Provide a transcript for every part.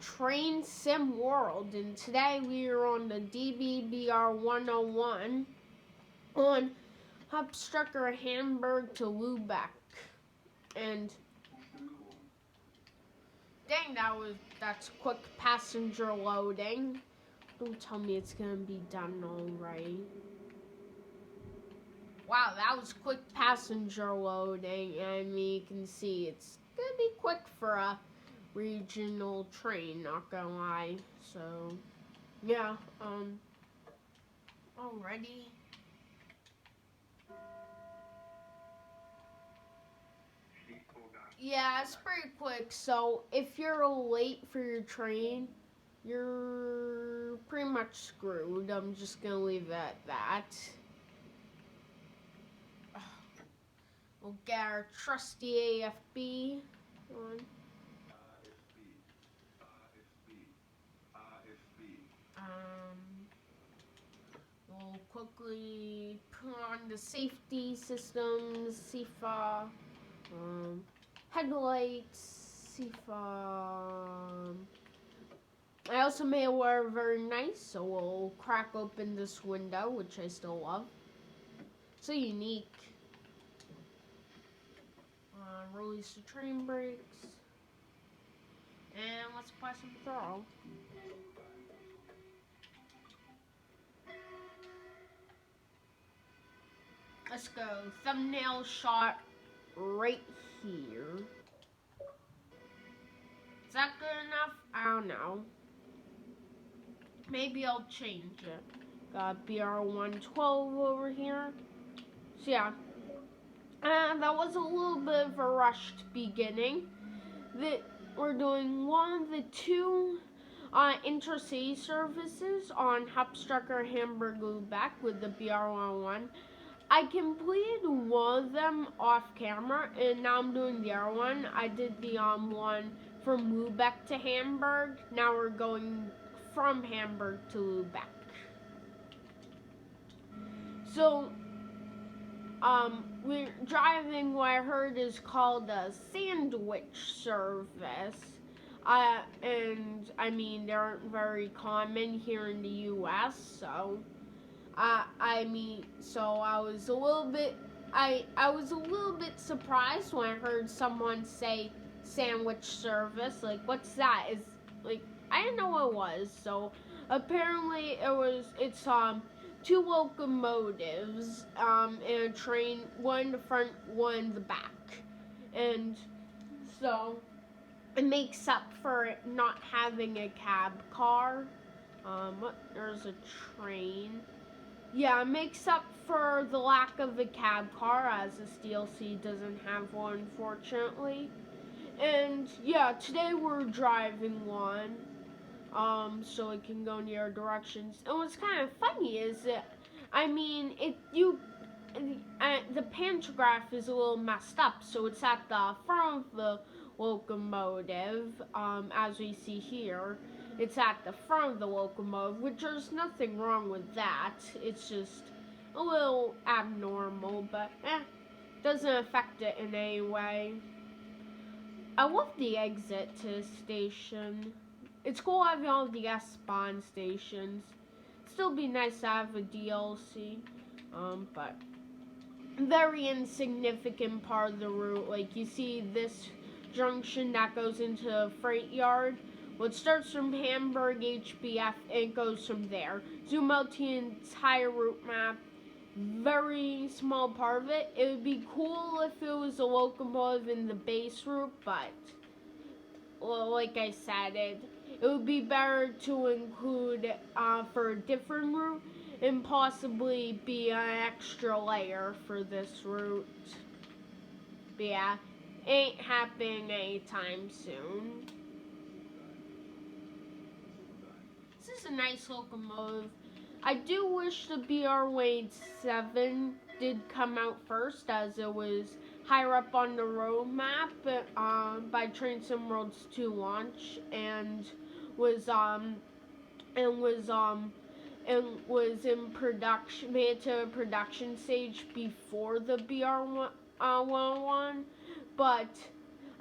Train Sim World, and today we are on the DBBR 101 on Haupstreker Hamburg to Lübek. And dang, that's quick passenger loading. Don't tell me it's gonna be done already. Wow, that was quick passenger loading. I mean, you can see it's gonna be quick for a regional train, not gonna lie. So yeah, already. Yeah, it's pretty quick. So if you're late for your train, you're pretty much screwed. I'm just gonna leave it at that. We'll get our trusty AFB on. We'll quickly put on the safety systems, SIFA, headlights, SIFA. I also made it wear very nice, so we'll crack open this window, which I still love. So unique. Release the train brakes. And let's apply some throttle. Let's go. Thumbnail shot right here. Is that good enough? I don't know. Maybe I'll change it. Got BR112 over here. So yeah. That was a little bit of a rushed beginning. We're doing one of the two Intercity services on Hauptstreker Hamburg Lübek with the BR101. I completed one of them off camera, and now I'm doing the other one. I did the one from Lübeck to Hamburg. Now we're going from Hamburg to Lübeck. So, we're driving what I heard is called a sandwich service. And I mean, they aren't very common here in the U.S., so I was a little bit, I was a little bit surprised when I heard someone say sandwich service. Like, what's that? I didn't know what it was. So apparently it's two locomotives in a train, one in the front, one in the back, and so it makes up for it not having a cab car. There's a train. Yeah, it makes up for the lack of a cab car, as this DLC doesn't have one, unfortunately. And yeah, today we're driving one, so it can go in the other directions. And what's kind of funny is that, I mean, the pantograph is a little messed up, so it's at the front of the locomotive, as we see here. It's at the front of the locomotive, which there's nothing wrong with that. It's just a little abnormal, but doesn't affect it in any way. I love the exit to the station. It's cool having all the S-Bahn stations. Still be nice to have a DLC, but very insignificant part of the route. Like, you see this junction that goes into the freight yard. Well, it starts from Hamburg HBF and it goes from there. Zoom out to the entire route map. Very small part of it. It would be cool if it was a locomotive in the base route, but well, like I said, it would be better to include for a different route and possibly be an extra layer for this route. But yeah, ain't happening anytime soon. This is a nice locomotive. I do wish the BR-7 did come out first, as it was higher up on the roadmap by Train Sim World's 2 launch, and was in production, made it to a production stage before the BR-101, but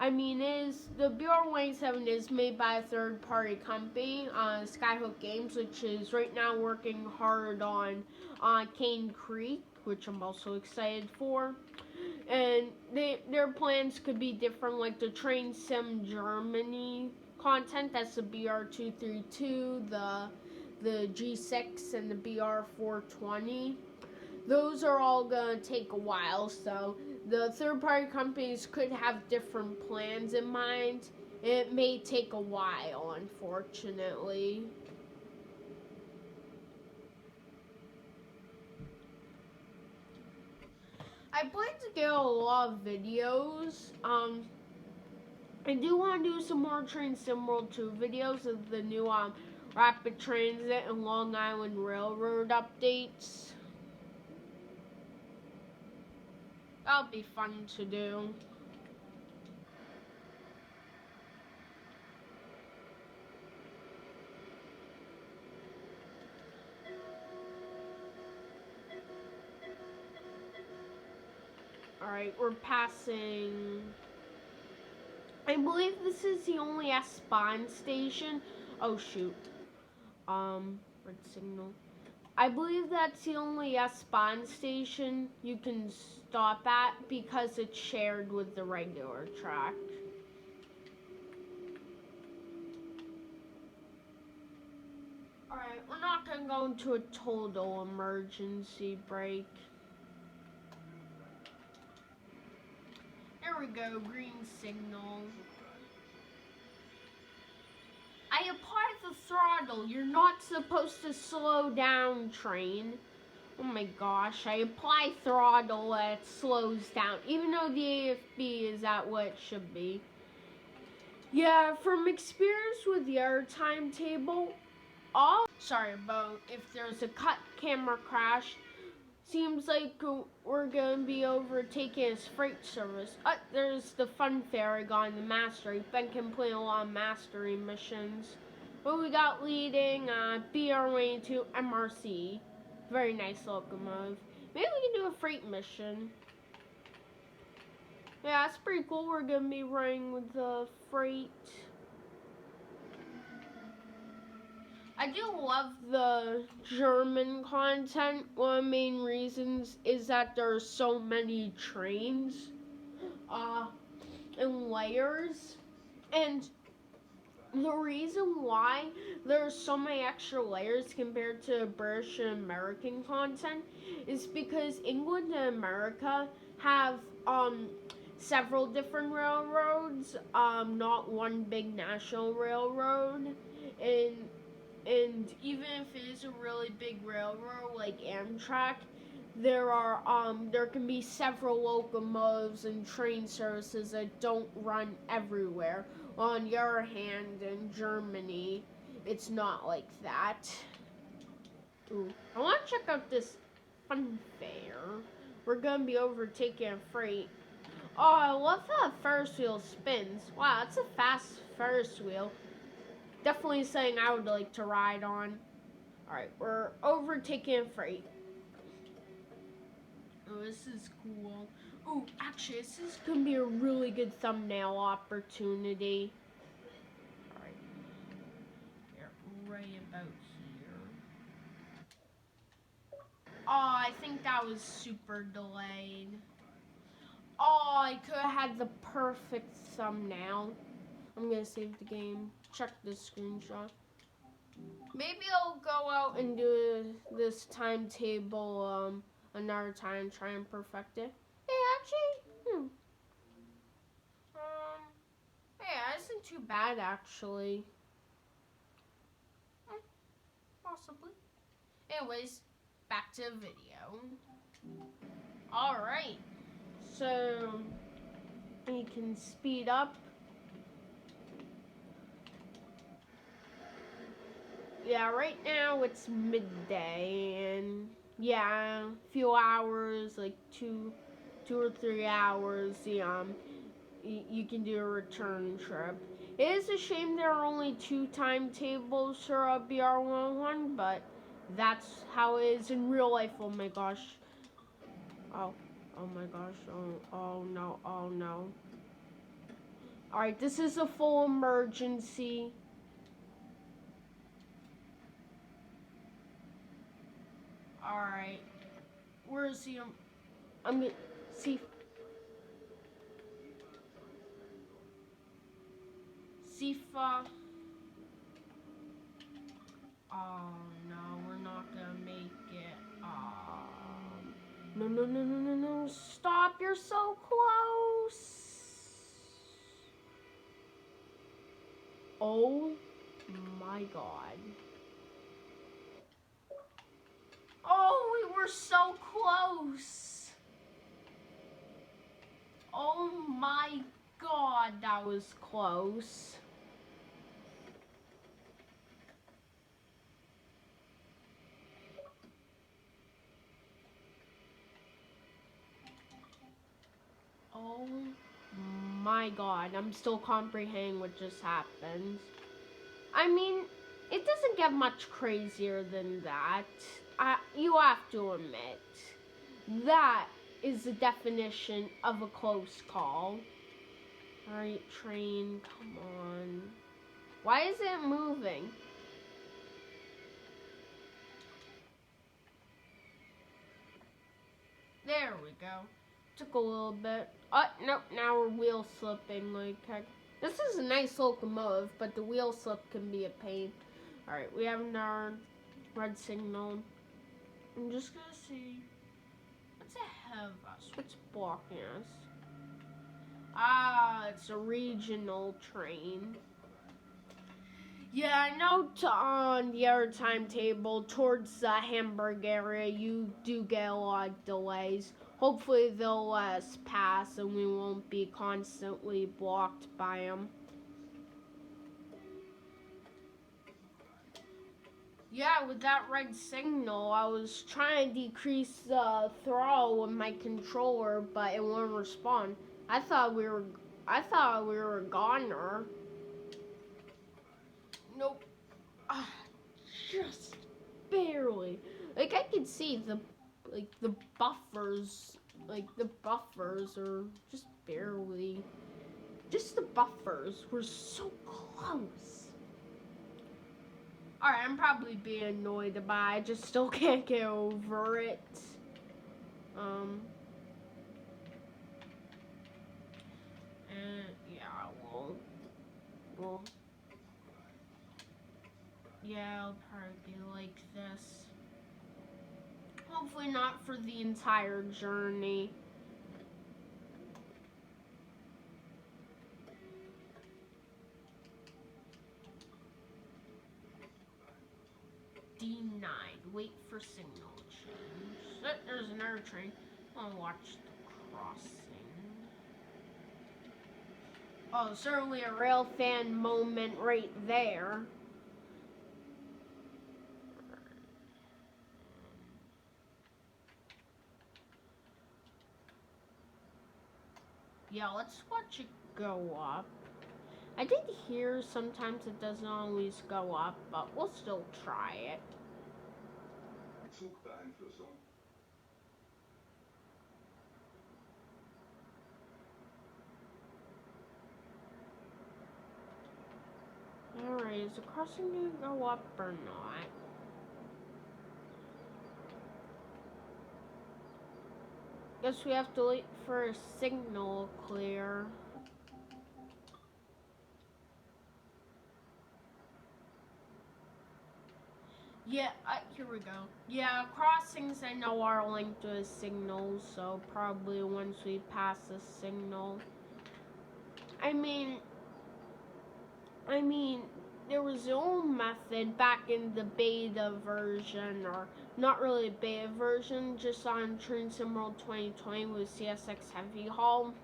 The BR-187 is made by a third-party company, Skyhook Games, which is right now working hard on Cane Creek, which I'm also excited for. And their plans could be different, like the Train Sim Germany content, that's the BR-232, the G6, and the BR-420. Those are all gonna take a while, so the third-party companies could have different plans in mind. It may take a while, unfortunately. I plan to get a lot of videos. I do want to do some more Train Sim World 2 videos of the new Rapid Transit and Long Island Railroad updates. That'll be fun to do. Alright, we're passing... I believe this is the only S-Bahn station. Oh, shoot. Red signal. I believe that's the only S-Bahn station you can stop at because it's shared with the regular track. Alright, we're not going to go into a total emergency brake. There we go, green signal. I applied the throttle. You're not supposed to slow down, train. Oh my gosh, I apply throttle and it slows down, even though the AFB is at what it should be. Yeah, from experience with the air timetable, sorry about if there's a cut camera crash. Seems like we're gonna be overtaking his freight service. There's the fun ferry guy, the master. He's been completing a lot of mastery missions. What we got leading, BR-22 MRC. Very nice locomotive. Maybe we can do a freight mission. Yeah, that's pretty cool. We're gonna be running with the freight. I do love the German content. One of the main reasons is that there are so many trains and layers. And the reason why there's so many extra layers compared to British and American content is because England and America have several different railroads, not one big national railroad. And even if it is a really big railroad like Amtrak, there can be several locomotives and train services that don't run everywhere. On the other hand, in Germany, it's not like that. Ooh, I want to check out this fun fair. We're gonna be overtaking a freight. Oh, I love how a Ferris wheel spins. Wow, that's a fast Ferris wheel. Definitely something I would like to ride on. Alright, we're overtaking a freight. Oh, this is cool. Oh, actually, this is going to be a really good thumbnail opportunity. Alright. Get right about here. Oh, I think that was super delayed. Oh, I could have had the perfect thumbnail. I'm going to save the game. Check this screenshot. Maybe I'll go out and do this timetable another time, try and perfect it. Hey, actually, yeah, it isn't too bad actually. Possibly. Anyways, back to the video. Alright, so you can speed up. Yeah, right now it's midday, and yeah, a few hours, like two or 3 hours, you can do a return trip. It is a shame there are only 2 timetables for a BR-101, but that's how it is in real life. Oh my gosh. Oh my gosh. Oh no. Alright, this is a full emergency. Alright. Where is he? I'm gonna see. Sifa. Oh no, we're not gonna make it. No. Stop, you're so close. Oh my god. Oh, we were so close. Oh my god, that was close. Oh my god, I'm still comprehending what just happened. I mean, it doesn't get much crazier than that. You have to admit. That is the definition of a close call. Alright, train, come on. Why is it moving? There we go. Took a little bit. Oh, nope, now we're wheel slipping like heck. This is a nice locomotive, but the wheel slip can be a pain. Alright, we have another red signal. I'm just gonna see what's ahead of us. What's blocking us? Ah, it's a regional train. Yeah, I know on the other timetable towards the Hamburg area, you do get a lot of delays. Hopefully they'll let us pass and we won't be constantly blocked by them. Yeah, with that red signal, I was trying to decrease the throttle with my controller, but it wouldn't respond. I thought we were a goner. Nope. Just barely. Like I could see the buffers. Like the buffers are just barely. Just the buffers were so close. Alright, I'm probably being annoyed but I just still can't get over it. And yeah, well, yeah, it'll probably be like this. Hopefully not for the entire journey. D9, wait for signal change. There's another train. I'll watch the crossing. Oh, certainly a rail fan moment right there. Yeah, let's watch it go up. I did hear sometimes it doesn't always go up, but we'll still try it. Alright, is the crossing gonna go up or not? Guess we have to wait for a signal clear. Yeah, here we go. Yeah, crossings I know are linked to a signal, so probably once we pass the signal. I mean, there was the old method back in the beta version, or not really beta version, just on Train Sim World 2020 with CSX Heavy Haul.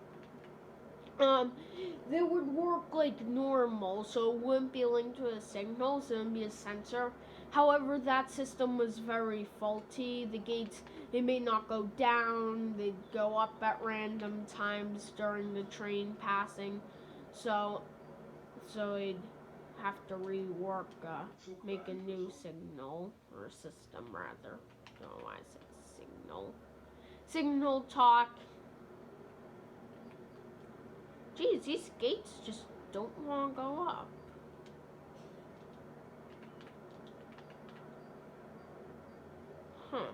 They would work like normal, so it wouldn't be linked to a signal, so it would be a sensor. However, that system was very faulty. The gates, they may not go down, they'd go up at random times during the train passing. So it'd have to rework, make a new signal, or system rather. I don't know why I said signal. Signal talk. Geez, these gates just don't want to go up. Huh.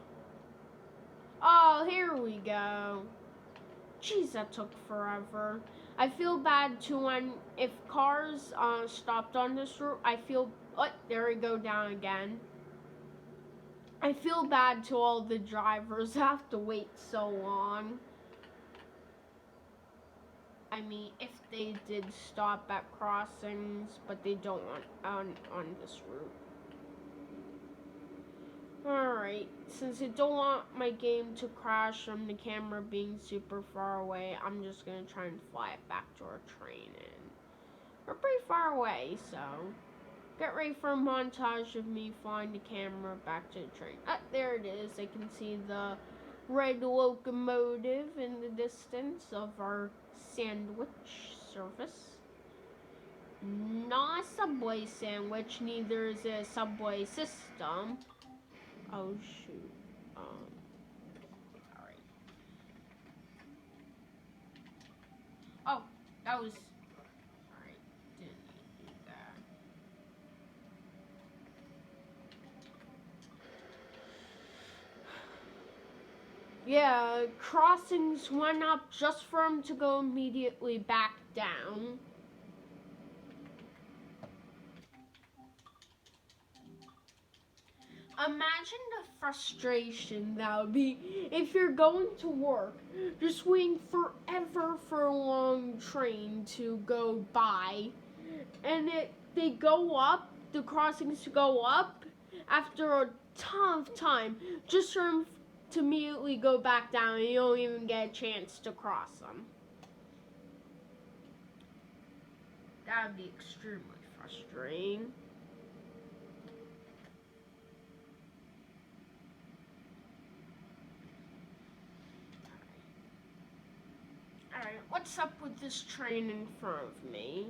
Oh, here we go. Jeez, that took forever. I feel bad too when if cars stopped on this route. I feel, oh, there we go down again. I feel bad to all the drivers have to wait so long. I mean, if they did stop at crossings, but they don't on this route. Alright, since I don't want my game to crash from the camera being super far away, I'm just gonna try and fly it back to our train. And we're pretty far away, so get ready for a montage of me flying the camera back to the train. Ah, there it is. I can see the red locomotive in the distance of our sandwich service. Not a Subway sandwich, neither is a Subway system. Oh shoot. Alright. Oh, that was alright, didn't need to do that. Yeah, crossings went up just for him to go immediately back down. Imagine the frustration that would be if you're going to work, just waiting forever for a long train to go by, and they go up, the crossings go up after a ton of time, just for them to immediately go back down, and you don't even get a chance to cross them. That would be extremely frustrating. Alright, what's up with this train in front of me?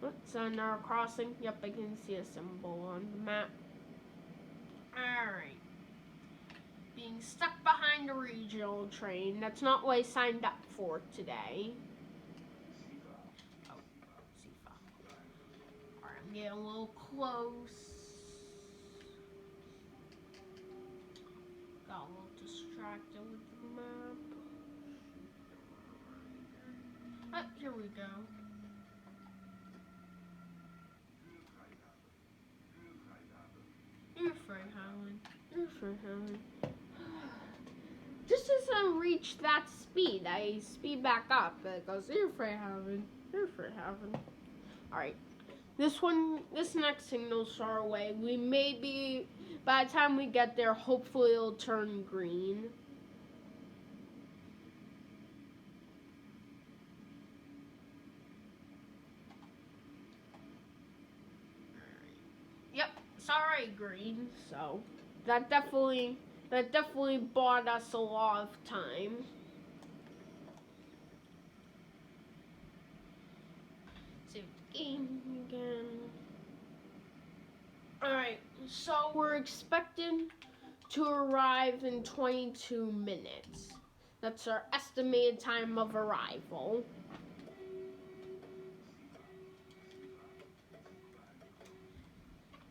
What's another crossing? Yep, I can see a symbol on the map. Alright. Being stuck behind a regional train. That's not what I signed up for today. Oh, Sifa. Alright, I'm getting a little close. Got a little distracted with the map. Oh, here we go. You're Freihaven. You're Freihaven. Just as I reach that speed, I speed back up. It goes, you're Freihaven. You're Freihaven. Alright. This next signal's far away. We may be, by the time we get there, hopefully it'll turn green. Yep, it's already green, so that definitely bought us a lot of time. Save the game again. Alright, so we're expecting to arrive in 22 minutes. That's our estimated time of arrival.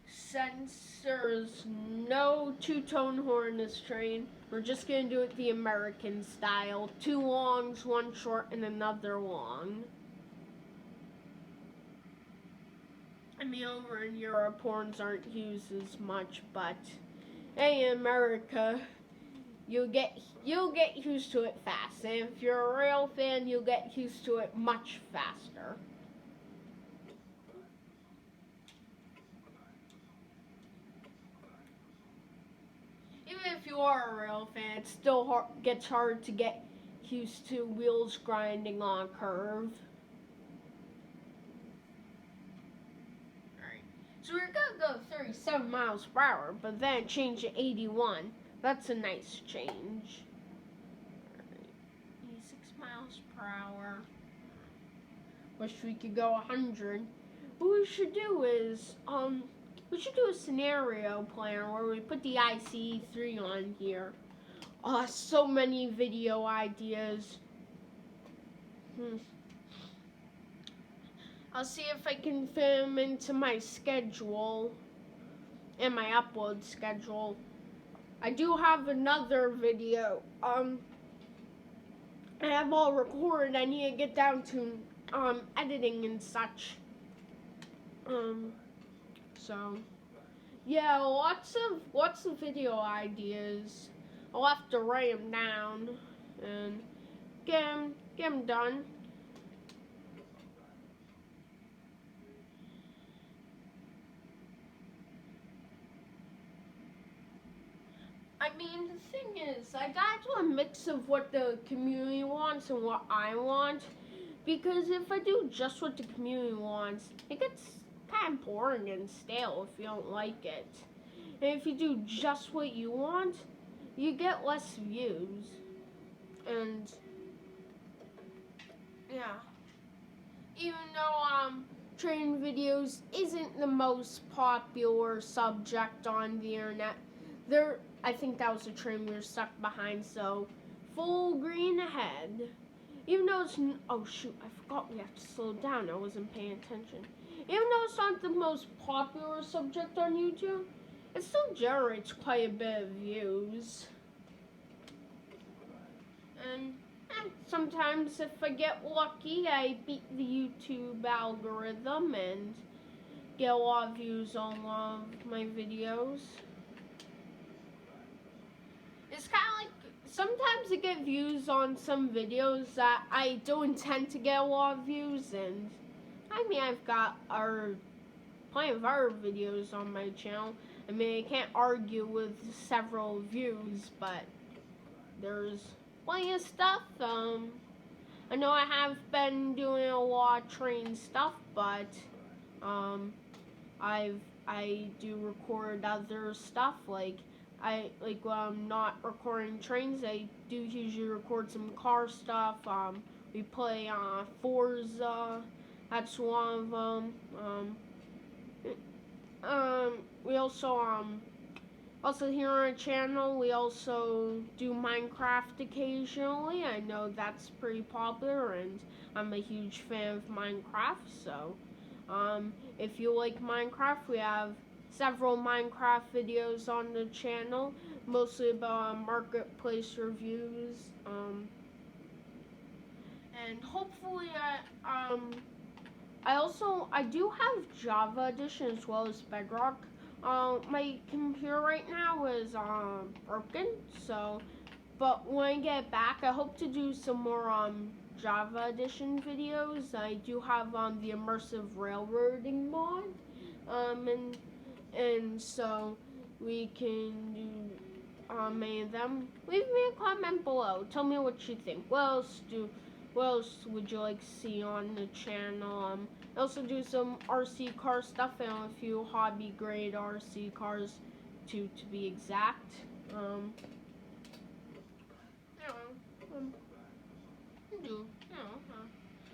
Since there's no two-tone horn in this train, we're just going to do it the American style. 2 longs, 1 short, and another long. I mean, over in Europe, horns aren't used as much, but hey, in America, you'll get used to it fast. And if you're a rail fan, you'll get used to it much faster. Even if you are a rail fan, it still gets hard to get used to wheels grinding on a curve. Alright, so we're gonna go 37 miles per hour, but then change to 81. That's a nice change. Alright, 86 miles per hour. Wish we could go 100. What we should do is, we should do a scenario plan where we put the ICE3 on here. So many video ideas. I'll see if I can fit them into my schedule and my upload schedule. I do have another video. I have all recorded. I need to get down to editing and such. So yeah, lots of video ideas. I'll have to write them down and get them done. I mean, the thing is, I got to a mix of what the community wants and what I want. Because if I do just what the community wants, it gets kind of boring and stale if you don't like it. And if you do just what you want, you get less views. And yeah. Even though training videos isn't the most popular subject on the internet, I think that was a train we were stuck behind, so full green ahead. Even though it's, oh shoot, I forgot we have to slow down, I wasn't paying attention. Even though it's not the most popular subject on YouTube, it still generates quite a bit of views. And sometimes if I get lucky, I beat the YouTube algorithm and get a lot of views on a lot of my videos. It's kind of like, sometimes I get views on some videos that I don't intend to get a lot of views, and I mean, I've got plenty of other videos on my channel. I mean, I can't argue with several views, but there's plenty of stuff. I know I have been doing a lot of train stuff, but I do record other stuff, like when I'm not recording trains, I do usually record some car stuff. We play Forza, that's one of them. We also here on our channel, we also do Minecraft occasionally. I know that's pretty popular, and I'm a huge fan of Minecraft. So, if you like Minecraft, we have several Minecraft videos on the channel, mostly about marketplace reviews. And hopefully, I do have Java Edition as well as Bedrock. My computer right now is broken, so, but when I get back, I hope to do some more Java Edition videos. I do have the immersive railroading mod, and so we can do many of them. Leave me a comment below. Tell me what you think. What else would you like to see on the channel? I also do some RC car stuff and a few hobby grade RC cars to be exact.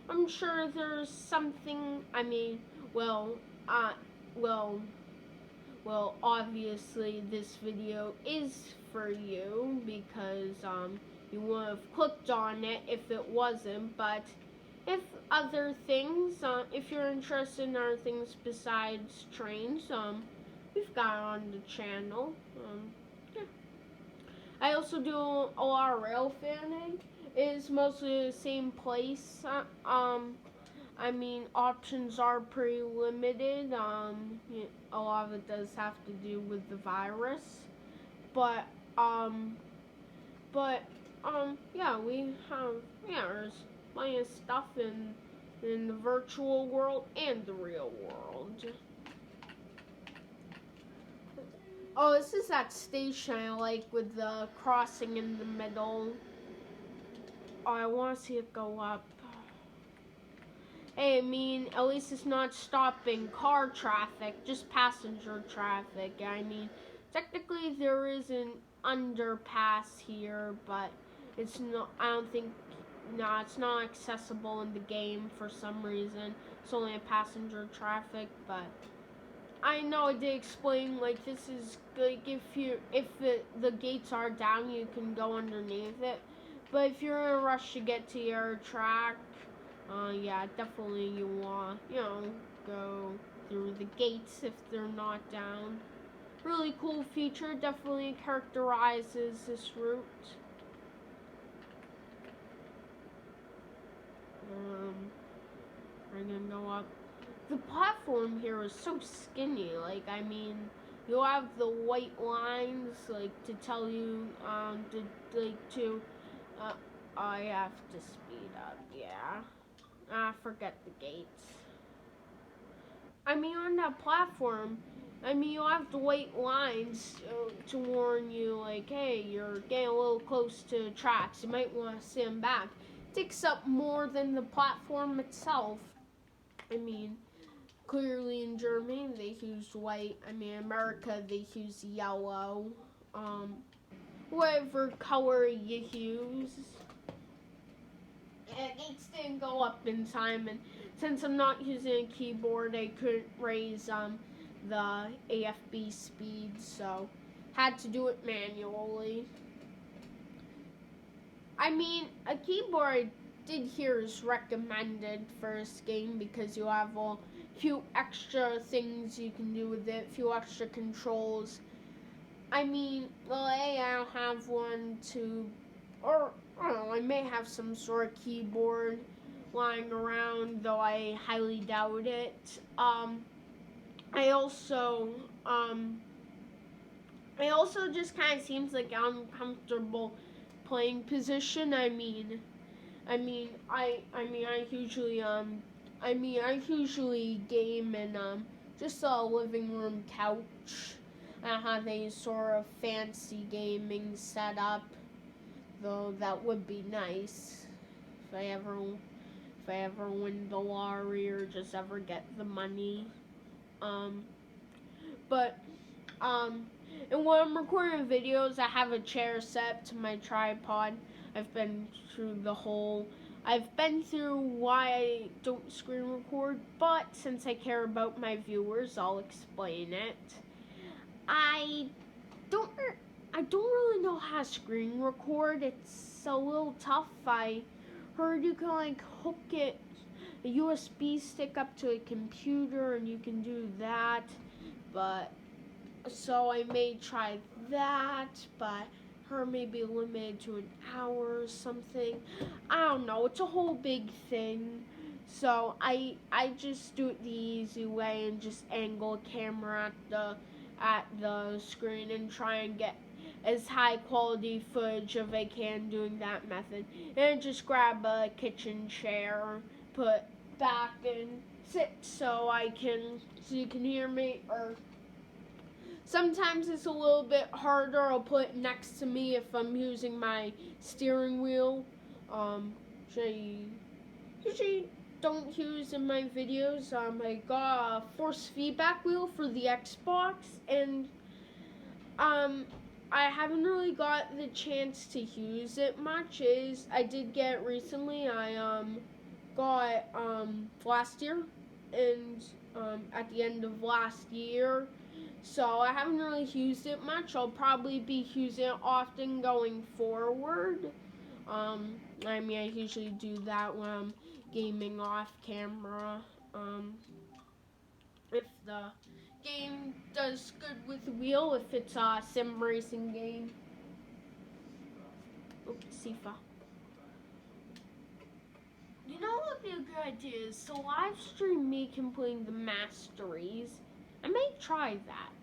I'm sure there's something, I mean, well, obviously this video is for you because you would have clicked on it if it wasn't, but if other things, if you're interested in other things besides trains, we've got it on the channel. Yeah. I also do a lot of rail fanning. It's mostly the same place. I mean, options are pretty limited. A lot of it does have to do with the virus, but yeah, there's plenty of stuff in the virtual world and the real world. Oh, this is that station I like with the crossing in the middle. Oh, I want to see it go up. Hey, I mean, at least it's not stopping car traffic, just passenger traffic. I mean, technically there is an underpass here, but it's not, it's not accessible in the game for some reason. It's only a passenger traffic, but I know I did explain, like, this is, like, if the gates are down, you can go underneath it. But if you're in a rush to get to your track, Yeah, definitely you want, go through the gates if they're not down. Really cool feature, definitely characterizes this route. We're gonna go up. The platform here is so skinny. Like, I mean, you'll have the white lines, like, to tell you, I have to speed up, yeah. Forget the gates. I mean, on that platform, you'll have the white lines to warn you, like, hey, you're getting a little close to tracks. You might want to stand back. It takes up more than the platform itself. I mean, clearly in Germany, they use white. America, they use yellow. Whatever color you use. Yeah, gates didn't go up in time, and since I'm not using a keyboard, I couldn't raise the AFB speed, so had to do it manually. A keyboard did hear is recommended for this game because you have a few extra things you can do with it, a few extra controls. I don't have one or I don't know, I may have some sort of keyboard lying around, though I highly doubt it. It also just kind of seems like an uncomfortable playing position. I usually game in just a living room couch. I don't have any sort of fancy gaming setup, though that would be nice if I ever win the lottery or just ever get the money. And when I'm recording videos, I have a chair set to my tripod. I've been through why I don't screen record, but since I care about my viewers, I'll explain it. I don't really know how to screen record. It's a little tough. I heard you can hook a USB stick up to a computer and you can do that, so I may try that, but her may be limited to an hour or something. I don't know. It's a whole big thing. So I just do it the easy way and just angle a camera at the screen and try and get as high quality footage as I can doing that method. And just grab a kitchen chair, put back and sit so you can hear me. Or sometimes it's a little bit harder. I'll put it next to me if I'm using my steering wheel. Usually don't use in my videos. I got a force feedback wheel for the Xbox, and I haven't really got the chance to use it much. I did get it recently. I got last year, and at the end of last year. So I haven't really used it much. I'll probably be using it often going forward. I usually do that when I'm gaming off camera. If the game does good with the wheel, if it's a sim racing game. Oops, Sifa. You know what would be a good idea is to live stream me completing the masteries. I may try that.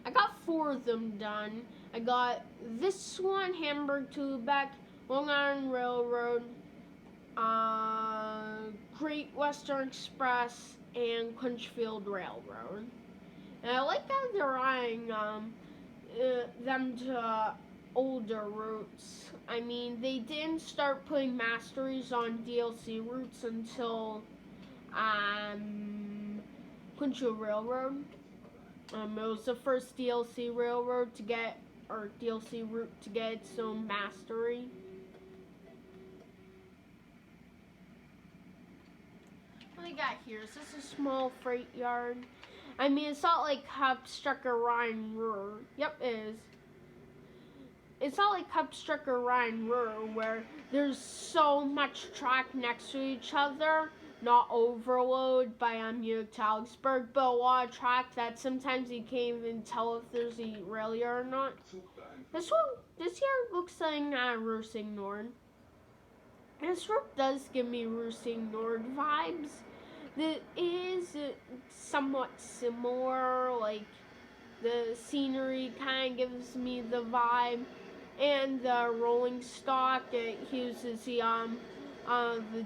I got 4 of them done. I got this one, Hamburg to Lübek, Long Island Railroad, Great Western Express, and Crunchfield Railroad. And I like how they're eyeing them to older routes. They didn't start putting masteries on DLC routes until Crunchfield Railroad. It was the first DLC railroad to get, or DLC route to get its own mastery. What do we got here? Is this a small freight yard? It's not like Haupstreker Rhein Ruhr. Yep, it is. it's not like Haupstreker Rhine Ruhr where there's so much track next to each other, not overload by Munich to Augsburg, but a lot of track that sometimes you can't even tell if there's a rail yard or not. This here looks like Rusing Nord. This route does give me Rusing Nord vibes. It is somewhat similar, like the scenery kind of gives me the vibe, and the rolling stock, it uses the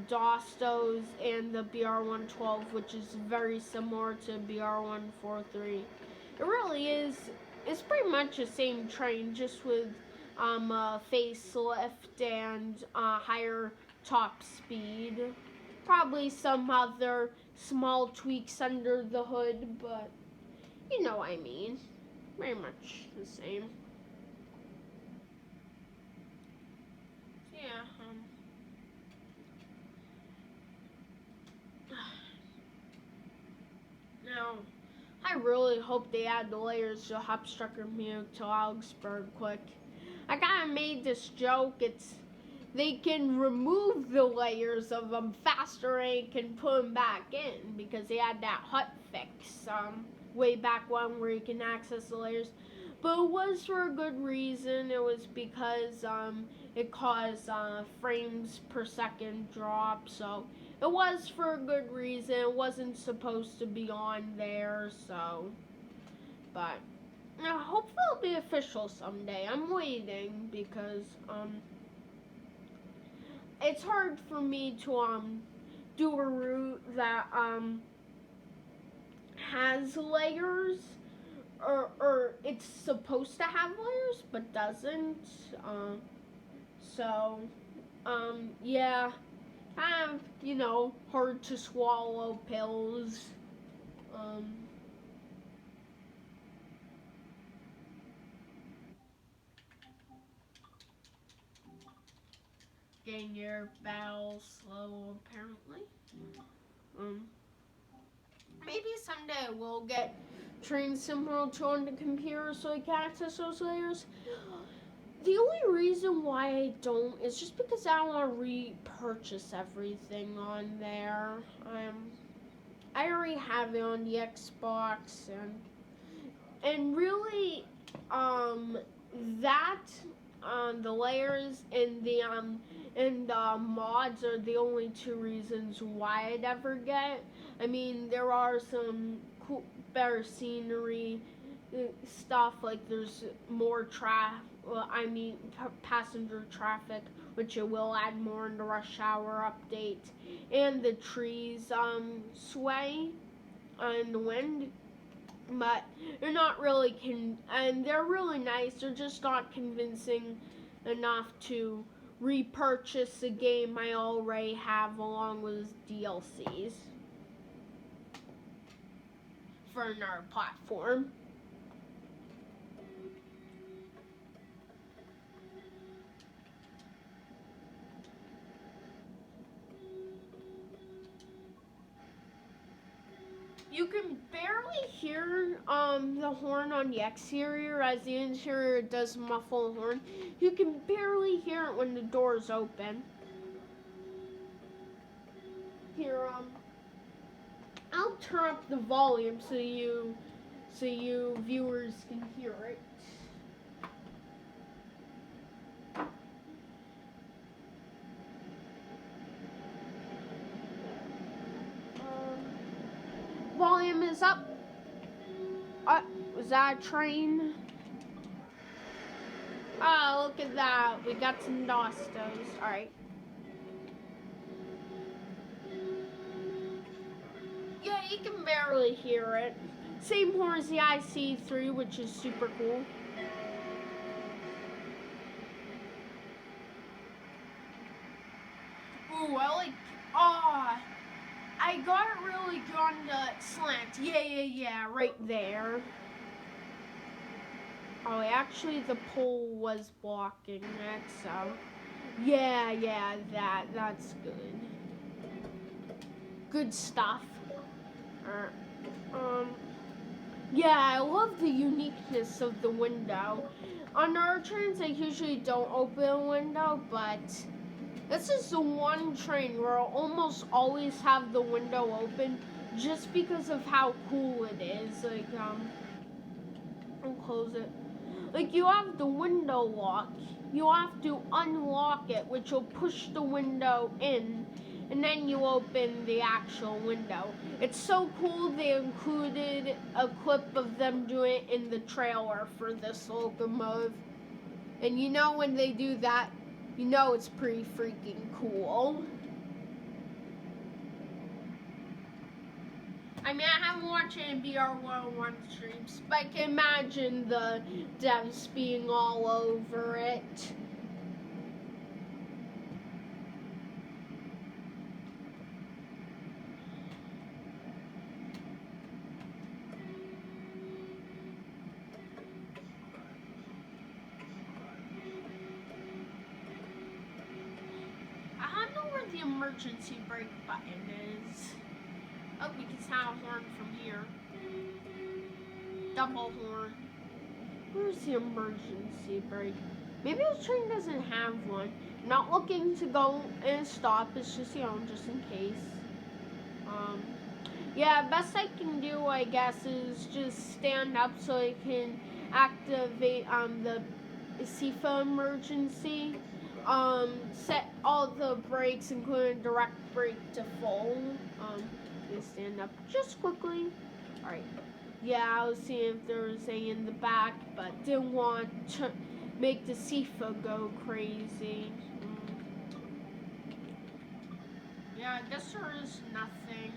Dostos and the BR112, which is very similar to BR143. It really is. It's pretty much the same train, just with facelift and higher top speed. Probably some other small tweaks under the hood, but you know what I mean. Very much the same. Yeah. Now, I really hope they add the layers to Hauptstreker Munich to Augsburg quick. I kind of made this joke. They can remove the layers of them faster and can put them back in because they had that hot fix way back when where you can access the layers. But it was for a good reason. It was because it caused frames per second drop. So it was for a good reason. It wasn't supposed to be on there. So, but hopefully it'll be official someday. I'm waiting because it's hard for me to do a route that has layers, or it's supposed to have layers but doesn't. Yeah, kind of hard to swallow pills. Getting your bowels slow, apparently. Maybe someday we'll get trained similar to on the computer so we can access those layers. The only reason why I don't is just because I don't want to repurchase everything on there. I already have it on the Xbox, and really, the layers and the mods are the only two reasons why I'd ever get it. I mean, there are some cool, better scenery stuff, like there's more passenger traffic, which it will add more in the rush hour update, and the trees sway in the wind, but they're not really and they're really nice. They're just not convincing enough to repurchase a game I already have along with DLCs for another platform. You can barely hear the horn on the exterior, as the interior does muffle the horn. You can barely hear it when the doors open. Here, I'll turn up the volume so you viewers can hear it. Volume is up. Was that a train? Oh, look at that. We got some Dostos. Alright. Yeah, you can barely hear it. Same horn as the IC3, which is super cool. Ooh, I got it really good on the slant. Yeah, right there. Oh, actually the pole was blocking it, so yeah, that's good. Good stuff. Yeah, I love the uniqueness of the window. On our trains, I usually don't open a window, but this is the one train where I'll almost always have the window open just because of how cool it is. Like, I'll close it. Like, you have the window lock. You have to unlock it, which will push the window in, and then you open the actual window. It's so cool they included a clip of them doing it in the trailer for this locomotive. And you know when they do that, you know it's pretty freaking cool. I mean, I haven't watched any BR101 streams, but I can imagine the devs being all over it. I don't know where the emergency brake button is. Oh, we can sound a horn from here. Double horn. Where's the emergency brake? Maybe the train doesn't have one. Not looking to go and stop. It's just, you know, just in case. Yeah, best I can do, I guess, is just stand up so I can activate the SIFA emergency. Set all the brakes, including direct brake, to full. Stand up just quickly. Alright. Yeah, I was seeing if there was any in the back, but didn't want to make the SIFA go crazy. Yeah, I guess there is nothing.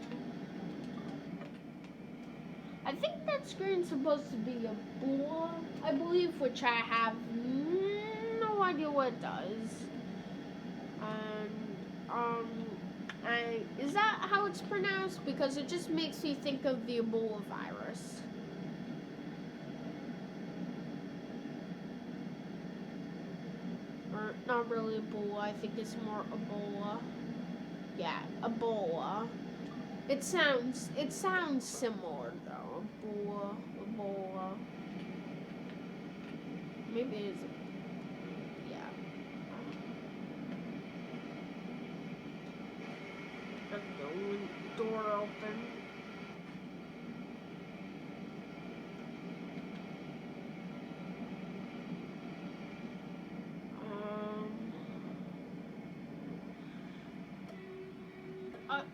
I think that screen's supposed to be a bula, I believe, which I have no idea what it does. Is that how it's pronounced? Because it just makes me think of the Ebola virus. Or not really Ebola, I think it's more Ebola. Yeah, Ebola. It sounds similar though. Ebola. Maybe it is. Yeah. Got the door open.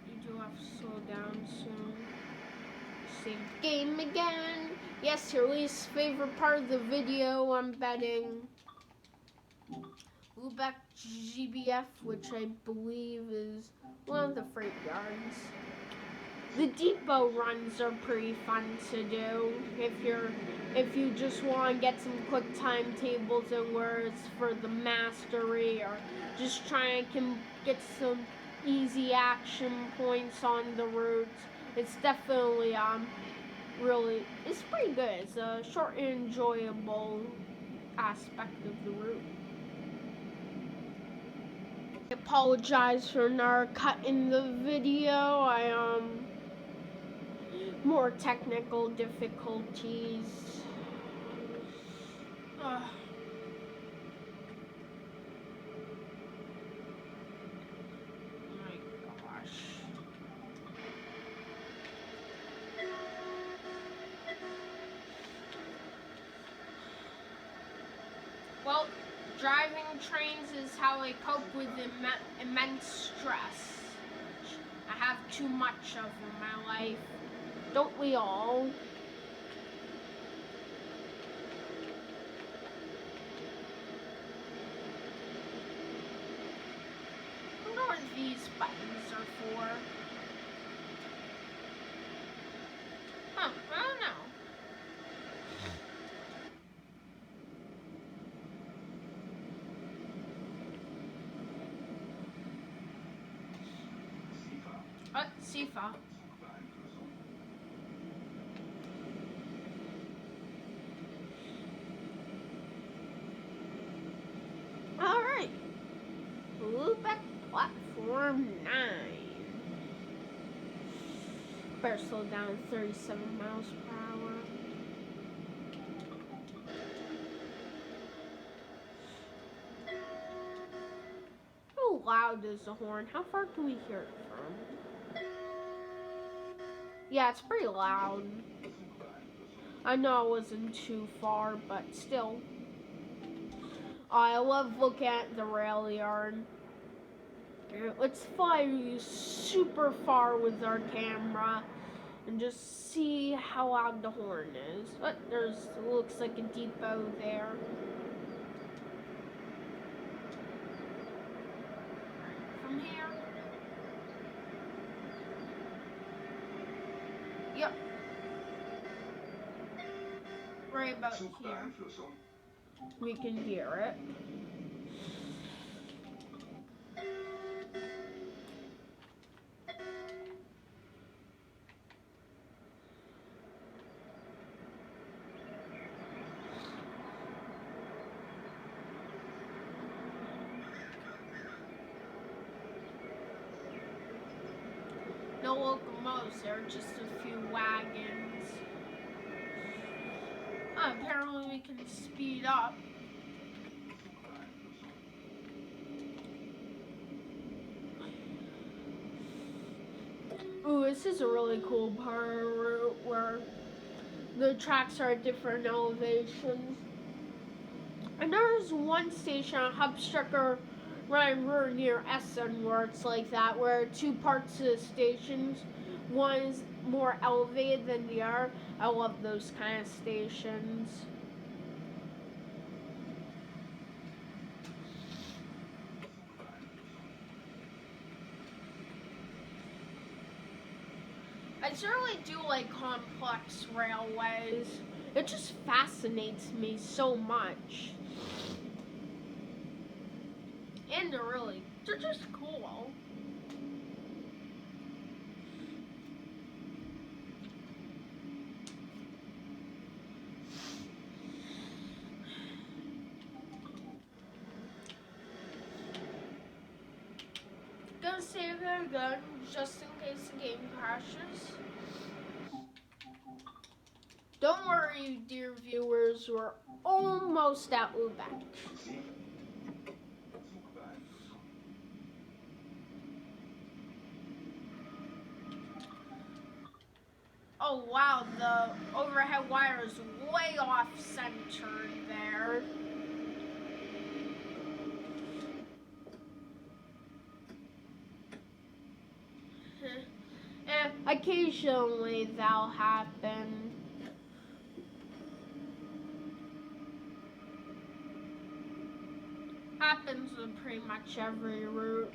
You do have to slow down soon. Save game again. Yes, your least favorite part of the video, I'm betting. Lübek GBF, which I believe is one of the freight yards. The depot runs are pretty fun to do if you just want to get some quick timetables and where it's for the mastery, or just trying to get some easy action points on the routes. It's definitely really, it's pretty good. It's a short and enjoyable aspect of the route. I apologize for not cutting the video. More technical difficulties. Oh my gosh. Well, driving trains is how I cope with immense stress. I have too much of in my life. Don't we all? I wonder what these buttons are for. Huh, I don't know. SIFA. Alright. Lübek platform 9. Better slow down 37 miles per hour. loud is the horn? How far can we hear it from? Yeah, it's pretty loud. I know it wasn't too far, but still. I love looking at the rail yard. Let's fly super far with our camera and just see how loud the horn is. But looks like a depot there. From here. Yep. Right about here. We can hear it. No locomotives, there are just a few wagons. Apparently we can speed up. Ooh, this is a really cool part of the route where the tracks are at different elevations. And there's one station on Haupstreker right near Essen where it's like that, where two parts of the stations, one is more elevated than the other. I love those kind of stations. I certainly do like complex railways. It just fascinates me so much. And they're just cool. Gonna save our gun just in case the game crashes. Don't worry, dear viewers, we're almost at Lübek. Oh wow, the overhead wire is way off centered there. Occasionally that'll happen. Happens in pretty much every route.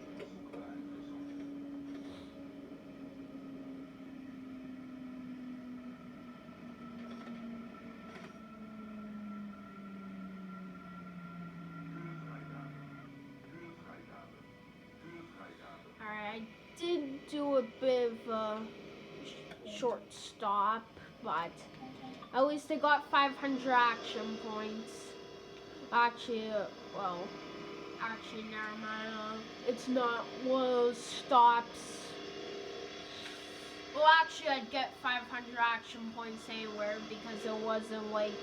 Alright, I did do a bit of a short stop, but at least I got 500 action points. Actually, never mind. It's not one of those stops. Well, actually, I'd get 500 action points anywhere because it wasn't like,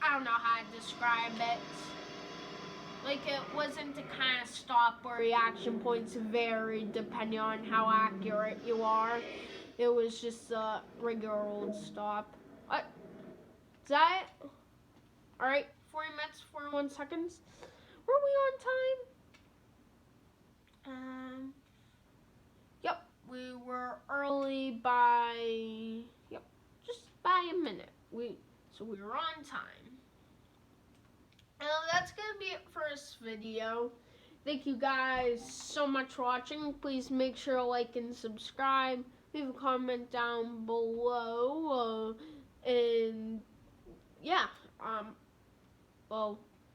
I don't know how to describe it. Like, it wasn't the kind of stop where the action points varied depending on how accurate you are. It was just a regular old stop. What? Is that it? Alright, 40 minutes, 41 seconds. Were we on time? Yep, we were early by, just by a minute. So we were on time. That's going to be it for this video. Thank you guys so much for watching. Please make sure to like and subscribe. Leave a comment down below. And yeah,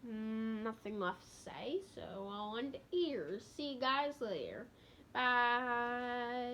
nothing left to say, so I'll end here. See you guys later. Bye.